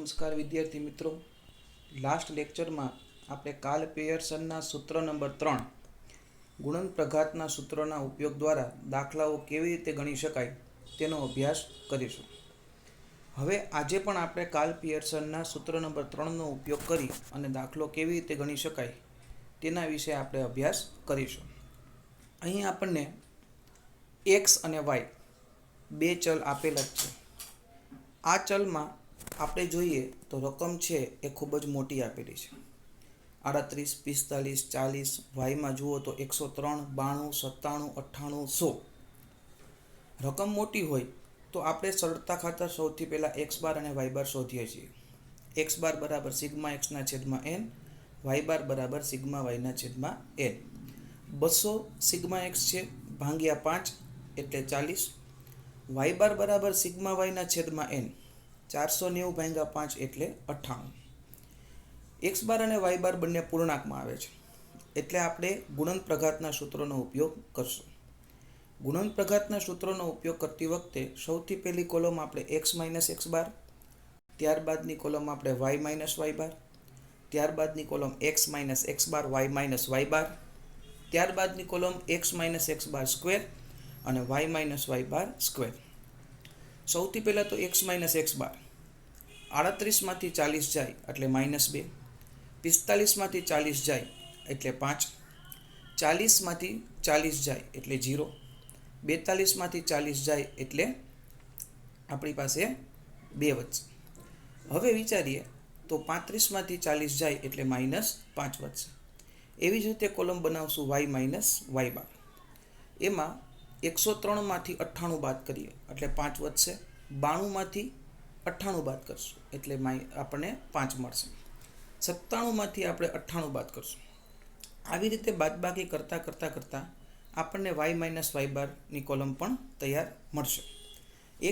નમસ્કાર વિદ્યાર્થી મિત્રો, લાસ્ટ લેક્ચરમાં આપણે કાર્લ પિયર્સનના સૂત્ર નંબર 3 ગુણન પ્રઘાતના સૂત્રોના ઉપયોગ દ્વારા દાખલાઓ કેવી રીતે ગણી શકાય તેનો અભ્યાસ કરીશું. હવે આજે પણ આપણે કાર્લ પિયર્સનના સૂત્ર નંબર 3નો ઉપયોગ કરી અને દાખલો કેવી રીતે ગણી શકાય તેના વિશે આપણે અભ્યાસ કરીશું. અહીં આપણને x અને y બે ચલ આપેલા જ છે. આ ચલમાં આપણે જોઈએ તો રકમ છે એ ખૂબ જ મોટી આપેલી છે, 38, 45, 40. વાયમાં જુઓ તો 103, 92, 97, 98, 100. રકમ મોટી હોય તો આપણે સરળતા ખાતર સૌથી પહેલાં x બાર અને y બાર શોધીએ છીએ. x બાર બરાબર સિગ્મા એક્સના છેદમાં n, y બાર બરાબર સિગ્મા વાયના છેદમાં n. 200 સિગ્મા એક્સ છે ભાગ્યા 5 એટલે 40. y બાર બરાબર સિગ્મા વાયના છેદમાં n, 490 ભાગ્યા 5 એટલે 98. x બાર અને y બાર બંને પૂર્ણાંકમાં આવે છે એટલે આપણે ગુણન પ્રઘાતના સૂત્રોનો ઉપયોગ કરશું. ગુણન પ્રઘાતના સૂત્રોનો ઉપયોગ કરતી વખતે સૌથી પહેલી કોલમ આપણે x માઇનસ x બાર, ત્યારબાદની કોલમ આપણે y માઇનસ y બાર, ત્યારબાદની કોલમ x માઇનસ x બાર y માઇનસ y બાર, ત્યારબાદની કોલમ x માઇનસ x બાર સ્ક્વેર અને y માઇનસ y બાર સ્ક્વેર. સૌથી પહેલાં તો x માઇનસ x બાર, 38માંથી 40 જાય એટલે -2, 45માંથી 40 જાય એટલે 5, 40માંથી 40 જાય એટલે 0, 42માંથી 40 જાય એટલે આપણી પાસે 2 વધશે. હવે વિચારીએ તો 35માંથી 40 જાય એટલે -5 વધશે. એવી જ રીતે કોલમ બનાવશું y માઇનસ y બાર. એમાં 103માંથી 98 બાદ કરીએ એટલે 5 વધશે, 92માંથી 98 બાદ કરશું એટલે આપણને 5 મળશે, 97માંથી આપણે 98 બાદ કરશું. આવી રીતે બાદબાકી કરતાં આપણને y માઇનસ y બારની કોલમ પણ તૈયાર મળશે.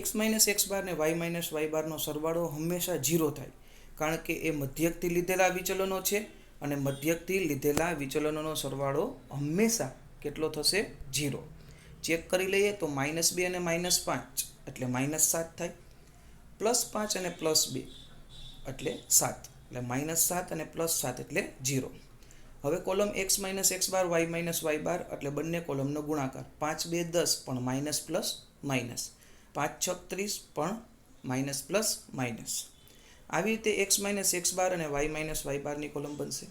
x માઇનસ x બાર ને y માઇનસ y બારનો સરવાળો હંમેશા 0 થાય, કારણ કે એ મધ્યકથી લીધેલા વિચલનો છે અને મધ્યકથી લીધેલા વિચલનોનો સરવાળો હંમેશા કેટલો થશે? 0. ચેક કરી લઈએ તો -2 અને -5 એટલે -7 થાય, +5 અને +2 એટલે 7, એટલે -7 અને +7 એટલે 0. હવે કોલમ x માઇનસ x બાર y માઇનસ y બાર એટલે બંને કોલમનો ગુણાકાર, 5 2 10 પણ માઇનસ પ્લસ માઇનસ, 5 6 30 પણ માઇનસ પ્લસ માઇનસ. આવી રીતે x માઇનસ x બાર અને y માઇનસ y બારની કોલમ બનશે.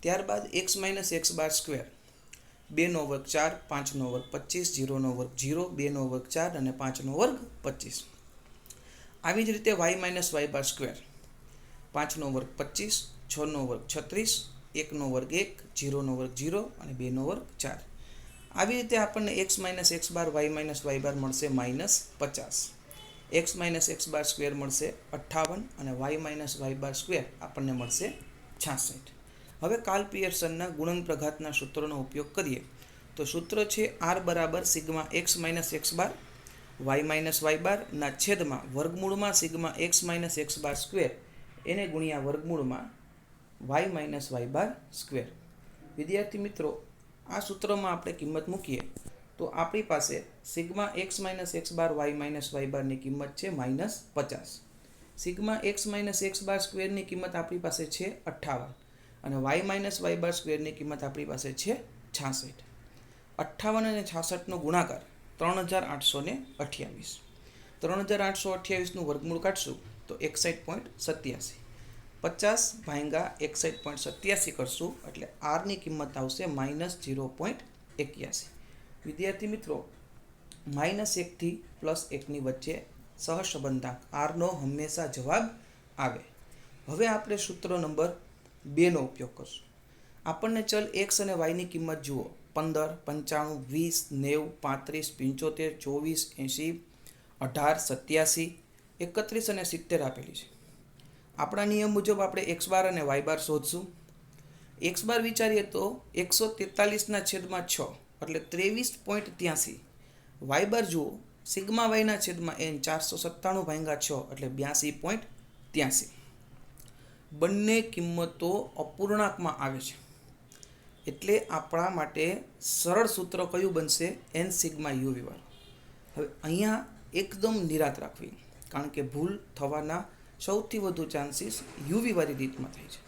ત્યારબાદ x માઇનસ x બાર સ્ક્વેર, 2નો વર્ગ 4, 5નો વર્ગ 25, 0નો વર્ગ 0, 2નો વર્ગ 4 અને 5નો વર્ગ 25. આવી જ રીતે y માઇનસ y બાર સ્ક્વેર, 5નો વર્ગ 25, 6નો વર્ગ 36, 1નો વર્ગ 1, 0નો વર્ગ 0 અને 2નો વર્ગ 4. આવી રીતે આપણને x માઇનસ x બાર y માઇનસ y બાર મળશે -50, x માઇનસ x બાર સ્ક્વેર મળશે 58 અને y માઇનસ y બાર સ્ક્વેર આપણને મળશે 66. હવે કાર્લ પિયર્સનના ગુણન પ્રઘાતના સૂત્રોનો ઉપયોગ કરીએ તો સૂત્ર છે r બરાબર સિગ્મા x માઇનસ x બાર y માઇનસ y બાર ના છેદમાં વર્ગમૂળમાં સિગ્મા x માઇનસ x બાર સ્ક્વેર એને ગુણ્યા વર્ગમૂળમાં y માઇનસ y બાર સ્ક્વેર. વિદ્યાર્થી મિત્રો, આ સૂત્રમાં આપણે કિંમત મૂકીએ તો આપણી પાસે સિગ્મા x માઇનસ x બાર y માઇનસ y બારની કિંમત છે -50, સિગ્મા x માઇનસ x બાર સ્ક્વેરની કિંમત આપણી પાસે છે 58 અને y માઇનસ y બાર સ્ક્વેરની કિંમત આપણી પાસે છે 66. 58 અને 66નો ગુણાકાર 3828. 3828નું વર્ગમૂળ કાઢશું તો 61.87, 50 ભાગ્યા 61.87 કરશું એટલે આરની કિંમત આવશે -0.81. વિદ્યાર્થી મિત્રો, -1 થી +1ની વચ્ચે સહસંબંધાંક આરનો હંમેશા જવાબ આવે. હવે આપણે સૂત્ર નંબર 2નો ઉપયોગ કરશું. આપણને ચલ x અને y ની કિંમત જુઓ, 15, 95, 20, 90, 35, 75, 24, 80, 18, 87, 31 અને 70 આપેલી છે. આપણા નિયમ મુજબ આપણે x બાર અને y બાર શોધશું. x બાર વિચારીએ તો 143ના છેદમાં 6 એટલે 23.83. y બાર જુઓ, સિગ્મા વાયના છેદમાં n, 497 ભાગ્યા 6 એટલે 82.83. બંને કિંમતો અપૂર્ણાંકમાં આવે છે એટલે આપણા માટે સરળ સૂત્ર કયું બનશે? n સિગ્મા u v વાળું. હવે અહીંયા એકદમ નિરાત રાખવી, કારણ કે ભૂલ થવાના સૌથી વધુ ચાન્સીસ યુવીવાળી રીતમાં થાય છે.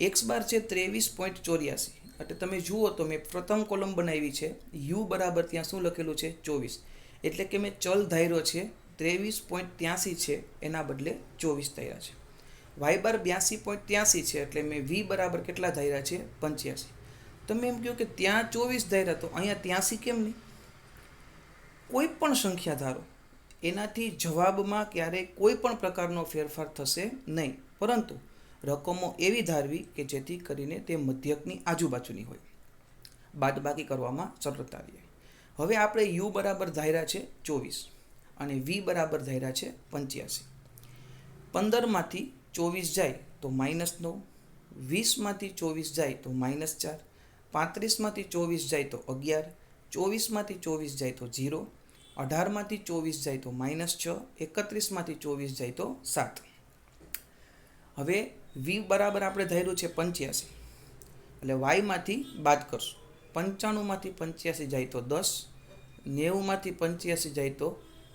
એક્સ બાર છે 23.84, એટલે તમે જુઓ તો મેં પ્રથમ કોલમ બનાવી છે, યુ બરાબર ત્યાં શું લખેલું છે 24, એટલે કે મેં ચલ ધાર્યો છે 23.83 છે, એના બદલે 24 ધાર્યા છે. વાય બાર 82.83 છે, એટલે મેં વી બરાબર કેટલા ધાર્યા છે 85. તમે એમ કહો કે ત્યાં 24 ધાર્યા તો અહીંયા 83 કેમ નહીં? કોઈ પણ સંખ્યા ધારો એનાથી જવાબમાં ક્યારેય કોઈ પણ પ્રકારનો ફેરફાર થશે નહીં, પરંતુ રકમો એવી ધારવી કે જેથી કરીને તે મધ્યકની આજુબાજુની હોય, બાદબાકી કરવામાં સરળતા રહે. હવે આપણે યુ બરાબર ધાર્યા છે 24 અને વી બરાબર ધાર્યા છે 85. 15માંથી 24 જાય તો -9, 20માંથી 24 જાય તો -4, 35માંથી 24 જાય તો 11, 24માંથી 24 જાય તો 0, 18માંથી 24 જાય તો -6, 31માંથી 24 જાય તો 7. હવે વી બરાબર આપણે ધાર્યું છે 85, એટલે વાયમાંથી બાદ કરશું. 95માંથી 85 જાય તો 10, 90માંથી 85 જાય તો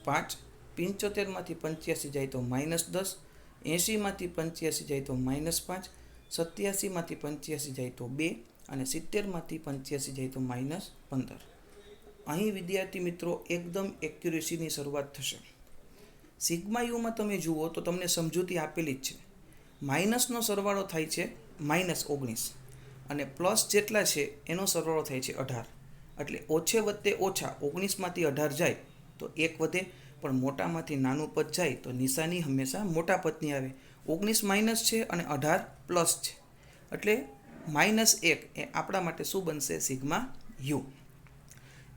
5, 75માંથી 85 જાય તો -10, 80માંથી 85 જાય તો -5, 87માંથી 85 જાય તો 2 અને 70માંથી 85 જાય તો -15. અહીં વિદ્યાર્થી મિત્રો એકદમ એક્યુરેસીની શરૂઆત થશે. સિગ્મા યુમાં તમે જુઓ તો તમને સમજૂતી આપેલી જ છે. માઇનસનો સરવાળો થાય છે -19 અને પ્લસ જેટલા છે એનો સરવાળો થાય છે 18, એટલે ઓછે વત્તે ઓછા 19માંથી 18 જાય તો 1 વધે, પણ મોટામાંથી નાનું પદ જાય તો નિશાની હંમેશા મોટા પદની આવે. 19 માઇનસ છે અને 18 પ્લસ છે, એટલે -1 એ આપણા માટે શું બનશે? Sigma you.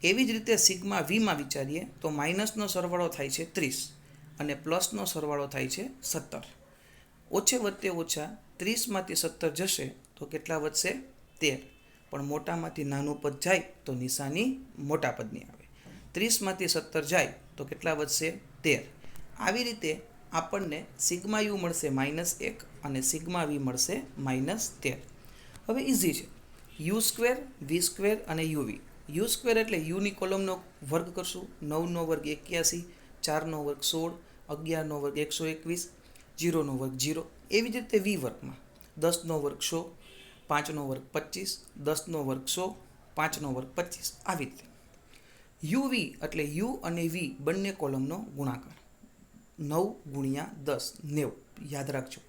એવી જ રીતે સિગ્મા વીમાં વિચારીએ તો માઇનસનો સરવાળો થાય છે 30 અને પ્લસનો સરવાળો થાય છે 17. ઓછે વત્તે ઓછા 30માંથી 17 જશે તો કેટલા વધશે? 13, પણ મોટામાંથી નાનું પદ જાય તો નિશાની મોટા પદની આવે. 30માંથી 17 જાય તો કેટલા વધશે? 13. આવી રીતે આપણને સિગ્મા યુ મળશે -1 અને સિગ્મા વી મળશે -13. હવે ઇઝી છે. u² v² અને uv. u² એટલે યુની કોલમનો વર્ગ કરશું, 9નો વર્ગ 81, 4નો વર્ગ 16, 11નો વર્ગ 121, 0નો વર્ગ 0. એવી જ રીતે વી વર્ગમાં 10નો વર્ગ 100, 5નો વર્ગ 25, 10નો વર્ગ 100, 5નો વર્ગ 25. આવી રીતે uv એટલે u અને v બંને કોલમનો ગુણાકાર. 9 × 10 90. યાદ રાખજો,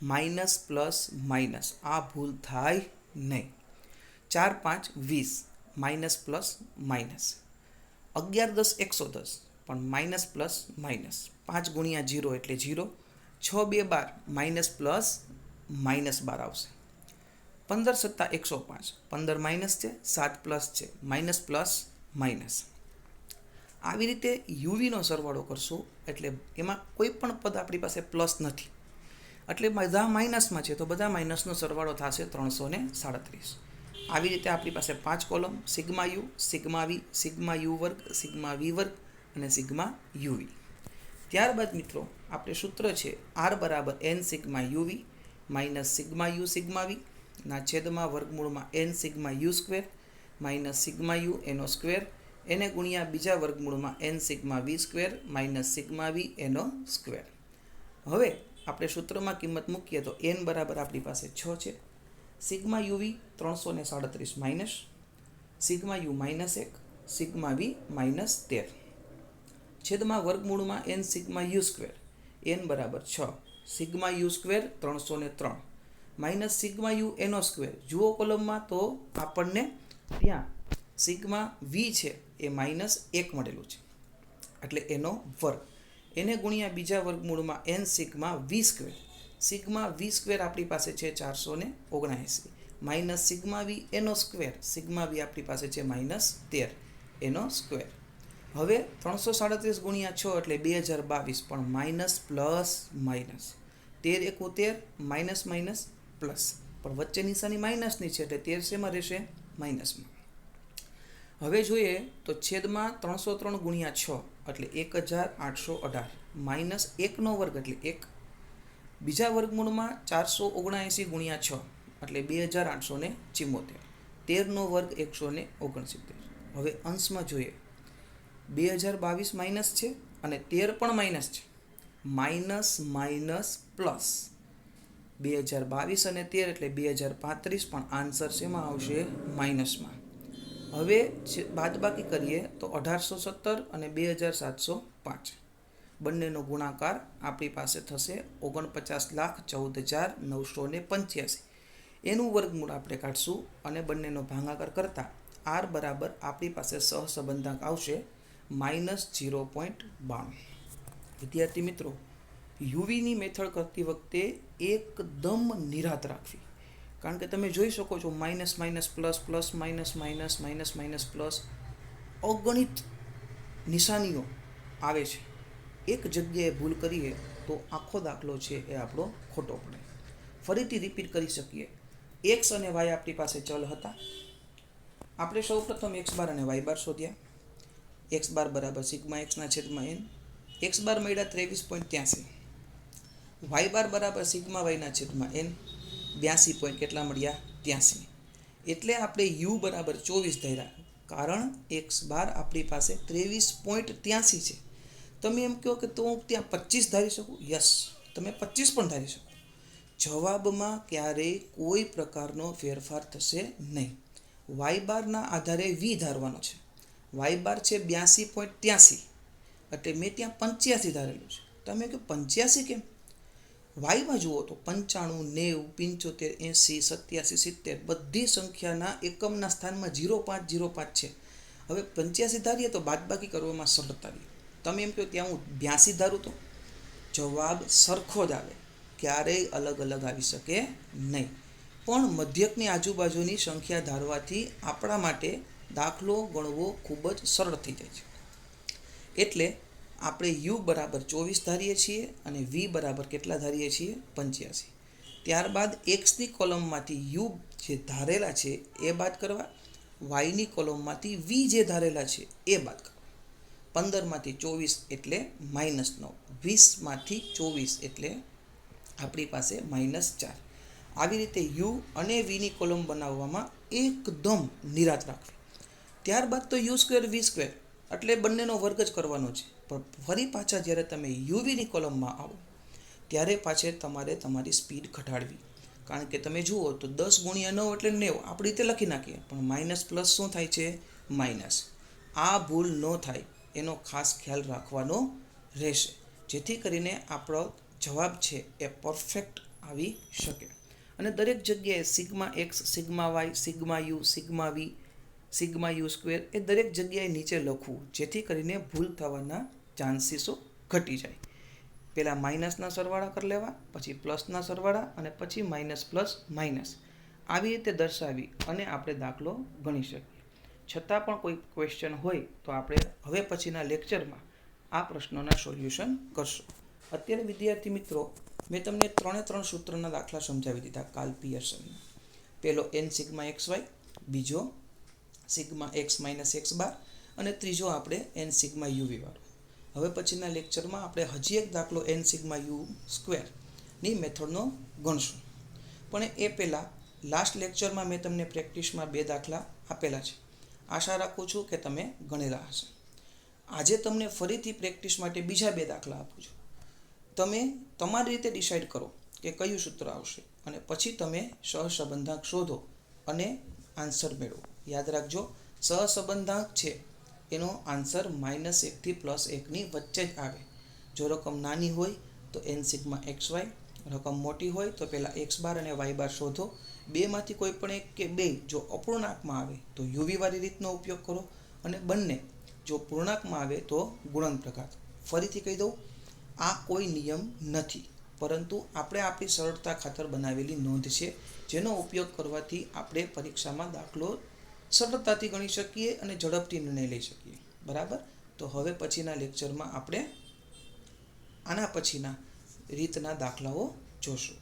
માઇનસ પ્લસ માઇનસ, આ ભૂલ થાય નહીં. 4 5 20, માઇનસ પ્લસ માઇનસ. 11 10 110, પણ માઇનસ પ્લસ માઇનસ. 5 × 0 એટલે 0. 6 2 12, માઇનસ પ્લસ માઇનસ 12 આવશે. 15 7 105, 15 માઇનસ છે, 7 પ્લસ છે, માઇનસ પ્લસ માઇનસ. આવી રીતે યુવીનો સરવાળો કરશું એટલે એમાં કોઈ પણ પદ આપણી પાસે પ્લસ નથી, એટલે બધા માઇનસમાં છે તો બધા માઇનસનો સરવાળો થશે 337. આવી રીતે આપણી પાસે 5 કોલમ: sigma U, sigma V, sigma U વર્ગ, સિગ્મા વી વર્ગ અને સિગ્મા યુવી. ત્યારબાદ મિત્રો આપણે સૂત્ર છે R બરાબર n sigma UV minus sigma U sigma V ના છેદમાં વર્ગમૂળમાં n sigma U square minus sigma U એનો સ્ક્વેર એને ગુણ્યા બીજા વર્ગમૂળમાં n sigma V square minus sigma V એનો સ્ક્વેર. હવે આપણે સૂત્રમાં કિંમત મૂકીએ તો n બરાબર આપણી પાસે 6 છે. Sigma UV 337 minus sigma U -1, sigma V -13 છેદમાં વર્ગમૂળમાં n sigma U square n બરાબર 6, sigma U square 303 minus sigma U એનો સ્ક્વેર. જુઓ કોલમમાં તો આપણને ત્યાં સિગ્મા વી છે એ -1 મળેલું છે, એટલે એનો વર્ગ. એને ગુણ્યા બીજા વર્ગમૂળમાં n sigma V square. Sigma V square આપણી પાસે છે 479 માઇનસ સિગ્મા વી એનો સ્ક્વેર. સિગ્મા વી આપણી પાસે છે -13 એનો સ્ક્વેર. હવે 337 ગુણ્યા 6 એટલે 2022, પણ minus plus minus. 13 × 13, minus minus plus, પણ વચ્ચે નિશાની માઇનસની છે એટલે 13 શેમાં રહેશે? માઇનસમાં. હવે જોઈએ તો છેદમાં 303 ગુણ્યા 6 એટલે 1818 માઇનસ 1નો વર્ગ એટલે 1. બીજા વર્ગમૂળમાં 479 ગુણ્યા 6 એટલે 2874. 13નો વર્ગ 169. હવે અંશમાં જોઈએ 2022 માઇનસ છે અને 13 પણ માઇનસ છે, માઇનસ માઇનસ પ્લસ 2022 અને 13 એટલે 2035, પણ આન્સર શેમાં આવશે? માઇનસમાં. હવે બાદબાકી કરીએ તો 1817 અને 2705 બંનેનો ગુણાકાર આપણી પાસે થશે 49,14,985. એનું વર્ગમૂળ આપણે કાઢશું અને બંનેનો ભાગાકાર કરતાં આર બરાબર આપણી પાસે સહસંબંધાંક આવશે -0.92. વિદ્યાર્થી મિત્રો, યુવીની મેથડ કરતી વખતે એકદમ નિરાંત રાખવી, કારણ કે તમે જોઈ શકો છો minus minus plus plus minus minus minus minus plus અગણિત નિશાનીઓ આવે છે. એક જગ્યાએ ભૂલ કરીએ તો આખો દાખલો છે એ આપણો ખોટો પડે. ફરીથી રિપીટ કરી શકીએ. એક્સ અને વાય આપણી પાસે ચલ હતા. આપણે સૌપ્રથમ એક્સ બાર અને વાય બાર શોધ્યા. એક્સ બાર બરાબર સિગ્મા એક્સના છેદમાં એન. એક્સ બાર મળ્યા 23.83. વાય બાર બરાબર સિગ્મા વાયના છેદમાં એન. 82 પોઈન્ટ કેટલા મળ્યા? 83. એટલે આપણે યુ બરાબર 24 ધાર્યા, કારણ એક્સ બાર આપણી પાસે 23.83 છે. તમે એમ કહો કે તો હું ત્યાં 25 ધારી શકું? યસ, તમે 25 પણ ધારી શકો. જવાબમાં ક્યારેય કોઈ પ્રકારનો ફેરફાર થશે નહીં. વાય બારના આધારે વી ધારવાનો છે. વાય બાર છે 82.83, એટલે મેં ત્યાં 85 ધારેલું છે. તમે કહો 85 કેમ? વાયમાં જુઓ તો 95, 90, 75, 80, 87, 70 બધી સંખ્યાના એકમના સ્થાનમાં 0505 છે. હવે 85 ધારીએ તો બાદબાકી કરવામાં સરળતા રહે. તમે એમ કહો ત્યાં હું 82 ધારું તો જવાબ સરખો જ આવે, ક્યારેય અલગ અલગ આવી શકે નહીં. પણ મધ્યકની આજુબાજુની સંખ્યા ધારવાથી આપણા માટે દાખલો ગણવો ખૂબ જ સરળ થઈ જાય છે. એટલે આપણે યુ બરાબર 24 ધારીએ છીએ અને વી બરાબર કેટલા ધારીએ છીએ? 85. ત્યારબાદ એક્સની કોલમમાંથી યુ જે ધારેલા છે એ બાદ કરવા, વાયની કોલમમાંથી વી જે ધારેલા છે એ બાદ કરવા. 15માંથી 24 એટલે -9, 20માંથી 24 એટલે આપણી પાસે -4. આવી રીતે યુ અને વીની કોલમ બનાવવામાં એકદમ નિરાંત રાખવી. ત્યારબાદ તો યુ સ્ક્વેર વી સ્ક્વેર એટલે બંનેનો વર્ગ જ કરવાનો છે. પણ ફરી પાછા જ્યારે તમે યુવીની કોલમમાં આવો ત્યારે પાછળ તમારે તમારી સ્પીડ ઘટાડવી, કારણ કે તમે જુઓ તો 10 × 9 એટલે 90 આપણી રીતે લખી નાખીએ, પણ માઇનસ પ્લસ શું થાય છે? માઇનસ. આ ભૂલ ન થાય એનો ખાસ ખ્યાલ રાખવાનો રહેશે, જેથી કરીને આપણો જવાબ છે એ પરફેક્ટ આવી શકે. અને દરેક જગ્યાએ sigma X, sigma Y, sigma U, sigma V, sigma U square એ દરેક જગ્યાએ નીચે લખવું, જેથી કરીને ભૂલ થવાના ચાન્સીસો ઘટી જાય. પહેલાં માઇનસના સરવાળા કરી લેવા, પછી પ્લસના સરવાળા અને પછી માઇનસ પ્લસ માઇનસ. આવી રીતે દર્શાવી અને આપણે દાખલો ગણી શકીએ. છતાં પણ કોઈ ક્વેશ્ચન હોય તો આપણે હવે પછીના લેક્ચરમાં આ પ્રશ્નોના સોલ્યુશન કરશું. અત્યારે વિદ્યાર્થી મિત્રો, મેં તમને 3 સૂત્રના દાખલા સમજાવી દીધા કાર્લ પિયર્સનના. પહેલો n સિગ્મા એક્સ વાય, બીજો sigma x minus x bar અને ત્રીજો આપણે n સિગ્મા યુવી વાળો. હવે પછીના લેક્ચરમાં આપણે હજી એક દાખલો n સિગ્મા યુ સ્ક્વેરની મેથડનો ગણશું. પણ એ પહેલાં લાસ્ટ લેક્ચરમાં મેં તમને પ્રેક્ટિસમાં 2 દાખલા આપેલા છે. આશા રાખું છું કે તમે ગણેલા હશે. આજે તમને ફરીથી પ્રેક્ટિસ માટે બીજા 2 દાખલા આપું છું. તમે તમારી રીતે ડિસાઈડ કરો કે કયું સૂત્ર આવશે અને પછી તમે સહસંબંધાંક શોધો અને આન્સર મેળવો. યાદ રાખજો, સહસંબંધાંક છે એનો આન્સર -1 થી +1ની વચ્ચે જ આવે. જો રકમ નાની હોય તો n સિગ્મા એક્સ વાય, રકમ મોટી હોય તો પહેલાં એક્સ બાર અને વાય બાર શોધો. બેમાંથી કોઈ પણ એક કે બે જો અપૂર્ણાંકમાં આવે તો યુવી વાળી રીતનો ઉપયોગ કરો, અને બંને જો પૂર્ણાંકમાં આવે તો ગુણનપ્રઘાત. ફરીથી કહી દઉં, આ કોઈ નિયમ નથી, પરંતુ આપણે આપણી સરળતા ખાતર બનાવેલી નોંધ છે, જેનો ઉપયોગ કરવાથી આપણે પરીક્ષામાં દાખલો સરળતાથી ગણી શકીએ અને ઝડપથી નિર્ણય લઈ શકીએ. બરાબર? તો હવે પછીના લેક્ચરમાં આપણે આના પછીના રીતના દાખલાઓ જોશું.